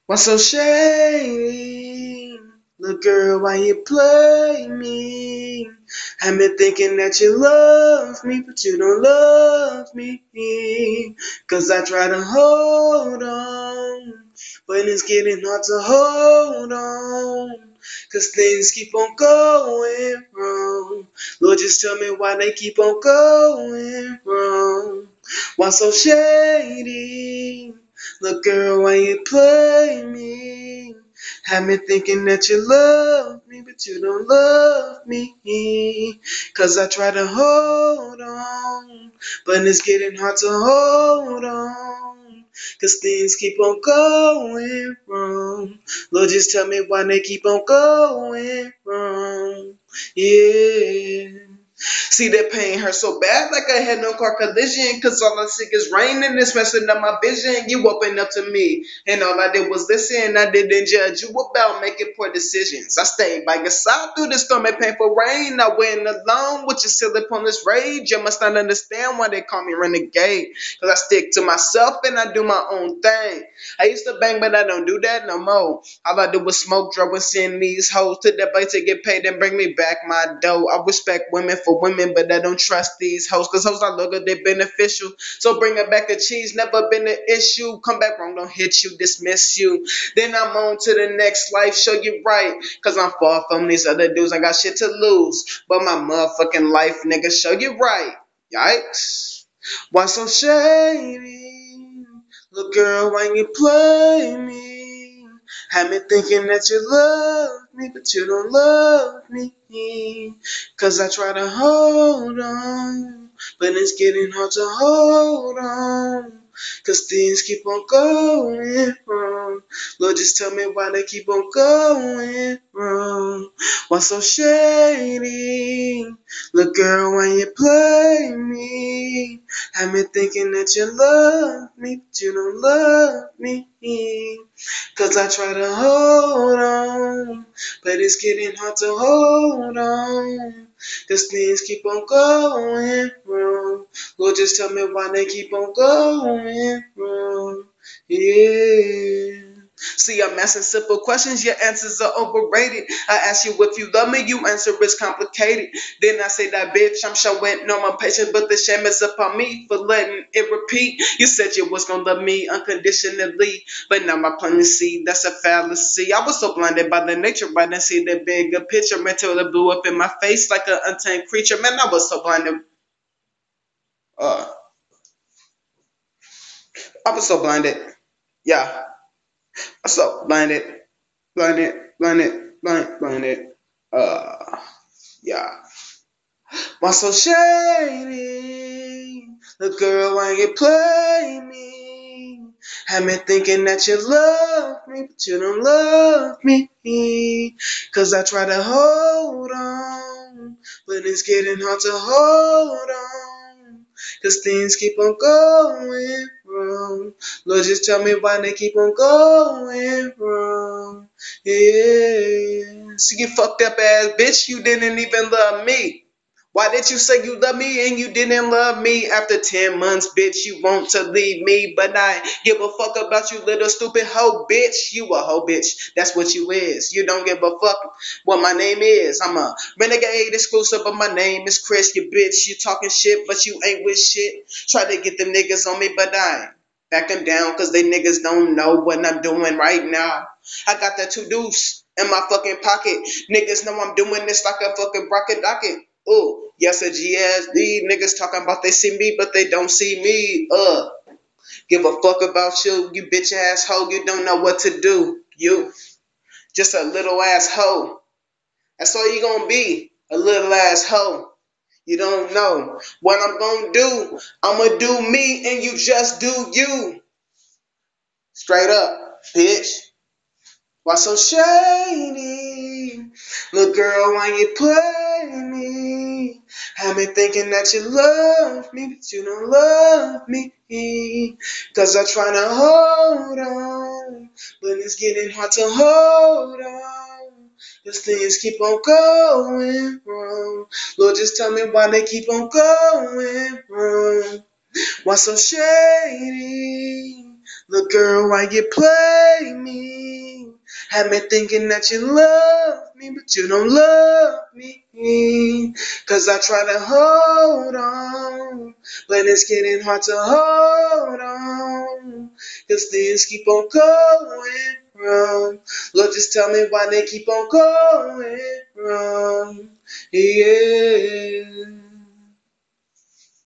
What's so shady? Look, girl, why you play me? I've been thinking that you love me, but you don't love me. 'Cause I try to hold on, but it's getting hard to hold on. 'Cause things keep on going wrong. Lord, just tell me why they keep on going wrong. Why so shady? Look, girl, why you play me? Have me thinking that you love me, but you don't love me. 'Cause I try to hold on, but it's getting hard to hold on. 'Cause things keep on going wrong. Lord, just tell me why they keep on going wrong. Yeah. See, that pain hurt so bad, like I had no car collision. 'Cause all I see is rain and it's messing up my vision. You opened up to me, and all I did was listen. I didn't judge you about making poor decisions. I stayed by your side through the storm and painful rain. I went alone with your silly pointless rage. You must not understand why they call me renegade. 'Cause I stick to myself and I do my own thing. I used to bang, but I don't do that no more. All I do was smoke, drug, and send these hoes to the bank to get paid and bring me back my dough. I respect women for women, but I don't trust these hoes. 'Cause hoes I look at, they beneficial. So bring it back to cheese, never been an issue. Come back wrong, don't hit you, dismiss you. Then I'm on to the next life, show you right. 'Cause I'm far from these other dudes, I got shit to lose. But my motherfucking life, nigga, show you right. Yikes. Why so shady? Look, girl, why you play me? Had me thinking that you love me, but you don't love me. 'Cause I try to hold on, but it's getting hard to hold on. 'Cause things keep on going wrong. Lord, just tell me why they keep on going wrong. Why so shady? Look, girl, when you play me, have me thinking that you love me, but you don't love me. 'Cause I try to hold on, but it's getting hard to hold on. 'Cause things keep on going wrong. Lord, just tell me why they keep on going wrong. Yeah. See, I'm asking simple questions, your answers are overrated. I ask you if you love me, you answer it's complicated. Then I say that bitch, I'm showing no my patience, but the shame is upon me for letting it repeat. You said you was gonna love me unconditionally, but now my plan to see that's a fallacy. I was so blinded by the nature, but I didn't see the bigger picture until it blew up in my face like an untamed creature. Man, I was so blinded. Uh, I was so blinded. Yeah, I was so blinded. Yeah. Why so shady? The girl, why you play me? Had me thinking that you love me, but you don't love me. 'Cause I try to hold on, but it's getting hard to hold on. 'Cause things keep on going wrong. Lord, just tell me why they keep on going wrong. Yeah. See, you fucked up ass bitch, you didn't even love me. Why did you say you love me and you didn't love me? After 10 months, bitch, you want to leave me. But I give a fuck about you, little stupid hoe, bitch. You a hoe, bitch. That's what you is. You don't give a fuck what my name is. I'm a renegade exclusive, but my name is Chris, you bitch. You talking shit, but you ain't with shit. Try to get them niggas on me, but I ain't backing down because they niggas don't know what I'm doing right now. I got that two deuce in my fucking pocket. Niggas know I'm doing this like a fucking rocket docket. Oh, yes, a GSD. Niggas talking about they see me, but they don't see me. Give a fuck about you, you bitch ass hoe. You don't know what to do. You just a little ass hoe. That's all you gonna be. A little ass hoe. You don't know what I'm gonna do. I'ma do me and you just do you. Straight up, bitch. Why so shady? Look, girl, why you play me? Have me thinking that you love me, but you don't love me. 'Cause I try to hold on, but it's getting hard to hold on. 'Cause things keep on going wrong. Lord, just tell me why they keep on going wrong. Why so shady? Look, girl, why you play me? Had me thinking that you love me, but you don't love me. 'Cause I try to hold on, but it's getting hard to hold on. 'Cause things keep on going wrong. Lord, just tell me why they keep on going wrong. Yeah.